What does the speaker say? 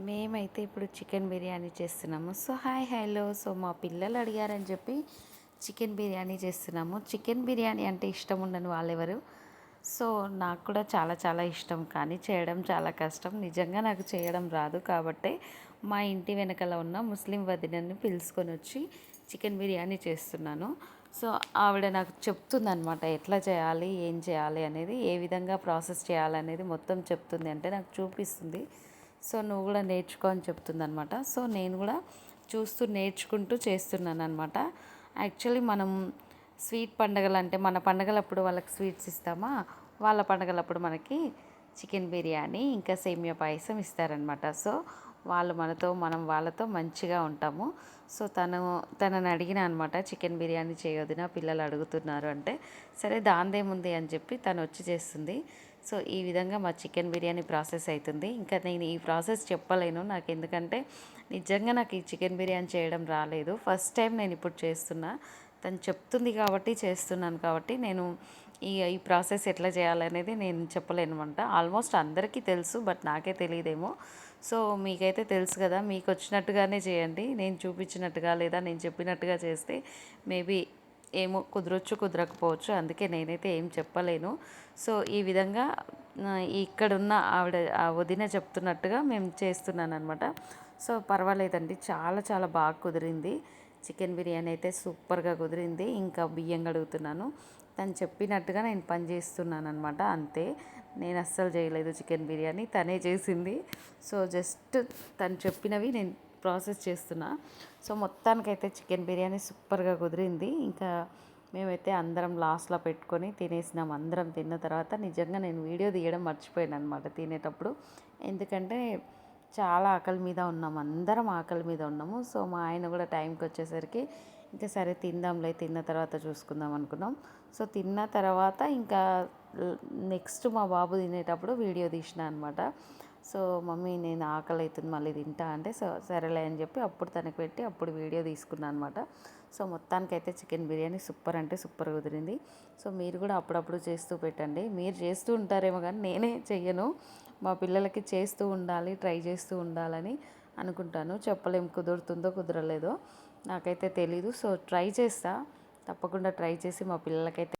మేమైతే ఇప్పుడు చికెన్ బిర్యానీ చేస్తున్నాము. So hi hello. సో మా పిల్లలు అడిగారని చెప్పి చికెన్ బిర్యానీ చేస్తున్నాము. చికెన్ బిర్యానీ అంటే ఇష్టం ఉండని వాళ్ళెవరు. సో నాకు కూడా చాలా చాలా ఇష్టం, కానీ చేయడం చాలా కష్టం. నిజంగా నాకు చేయడం రాదు కాబట్టే మా ఇంటి వెనకాల ఉన్న ముస్లిం వదినని పిలుచుకొని వచ్చి చికెన్ బిర్యానీ చేస్తున్నాను. సో ఆవిడ నాకు చెప్తుందనమాట ఎట్లా చేయాలి, ఏం చేయాలి అనేది, ఏ విధంగా ప్రాసెస్ చేయాలనేది మొత్తం చెప్తుంది. అంటే నాకు చూపిస్తుంది. సో నువ్వు కూడా నేర్చుకో అని చెప్తుందనమాట. సో నేను కూడా చూస్తూ నేర్చుకుంటూ చేస్తున్నాను అనమాట. యాక్చువల్లీ మనం స్వీట్ పండగలు అంటే మన పండగలప్పుడు వాళ్ళకి స్వీట్స్ ఇస్తామా, వాళ్ళ పండగలప్పుడు మనకి చికెన్ బిర్యానీ ఇంకా సేమియా పాయసం ఇస్తారనమాట. సో వాళ్ళు మనతో, మనం వాళ్ళతో మంచిగా ఉంటాము. సో తనని అడిగిన అనమాట, చికెన్ బిర్యానీ చేయొద్దున పిల్లలు అడుగుతున్నారు అంటే, సరే దాందేముంది అని చెప్పి తను వచ్చి చేస్తుంది. సో ఈ విధంగా మా చికెన్ బిర్యానీ ప్రాసెస్ అవుతుంది. ఇంకా నేను ఈ ప్రాసెస్ చెప్పలేను నాకు, ఎందుకంటే నిజంగా నాకు ఈ చికెన్ బిర్యానీ చేయడం రాలేదు. ఫస్ట్ టైం నేను ఇప్పుడు చేస్తున్నా. తను చెప్తుంది కాబట్టి చేస్తున్నాను. కాబట్టి నేను ఈ ప్రాసెస్ ఎట్లా చేయాలనేది నేను చెప్పలేను అనమాట. ఆల్మోస్ట్ అందరికీ తెలుసు, బట్ నాకే తెలియదేమో. సో మీకైతే తెలుసు కదా, మీకు వచ్చినట్టుగానే చేయండి. నేను చూపించినట్టుగా లేదా నేను చెప్పినట్టుగా చేస్తే మేబీ ఏమో కుదరొచ్చు, కుదరకపోవచ్చు. అందుకే నేనైతే ఏం చెప్పలేను. సో ఈ విధంగా ఇక్కడున్న ఆవిడ, ఆ వదిన చెప్తున్నట్టుగా మేము చేస్తున్నాను అనమాట. సో పర్వాలేదండి, చాలా చాలా బాగా కుదిరింది. చికెన్ బిర్యానీ అయితే సూపర్గా కుదిరింది. ఇంకా బియ్యం కడుగుతున్నాను. తను చెప్పినట్టుగా నేను పని చేస్తున్నాను అనమాట. అంతే, నేను అస్సలు చేయలేదు చికెన్ బిర్యానీ, తనే చేసింది. సో జస్ట్ తను చెప్పినవి నేను ప్రాసెస్ చేస్తున్నా. సో మొత్తానికైతే చికెన్ బిర్యానీ సూపర్గా కుదిరింది. ఇంకా మేమైతే అందరం లాస్ట్లో పెట్టుకొని తినేసినాం. అందరం తిన్న తర్వాత నిజంగా నేను వీడియో తీయడం మర్చిపోయాను అనమాట తినేటప్పుడు. ఎందుకంటే చాలా ఆకలి మీద ఉన్నాము, అందరం ఆకలి మీద ఉన్నాము. సో మా ఆయన కూడా టైంకి వచ్చేసరికి ఇంకా సరే తిందాంలే, తిన్న తర్వాత చూసుకుందాం అనుకున్నాం. సో తిన్న తర్వాత ఇంకా నెక్స్ట్ మా బాబు తినేటప్పుడు వీడియో తీసిన అనమాట. సో మమ్మీ నేను ఆకలి అవుతుంది మళ్ళీ తింటా అంటే, సో సరేలే అని చెప్పి అప్పుడు తనకి పెట్టి అప్పుడు వీడియో తీసుకున్నాను అనమాట. సో మొత్తానికైతే చికెన్ బిర్యానీ సూపర్ అంటే సూపర్ కుదిరింది. సో మీరు కూడా అప్పుడప్పుడు చేస్తూ పెట్టండి. మీరు చేస్తూ ఉంటారేమో కానీ నేనే చెయ్యను. మా పిల్లలకి చేస్తూ ఉండాలి, ట్రై చేస్తూ ఉండాలని అనుకుంటాను. చెప్పలేం కుదురుతుందో కుదరలేదో నాకైతే తెలీదు. సో ట్రై చేస్తా, తప్పకుండా ట్రై చేసి మా పిల్లలకైతే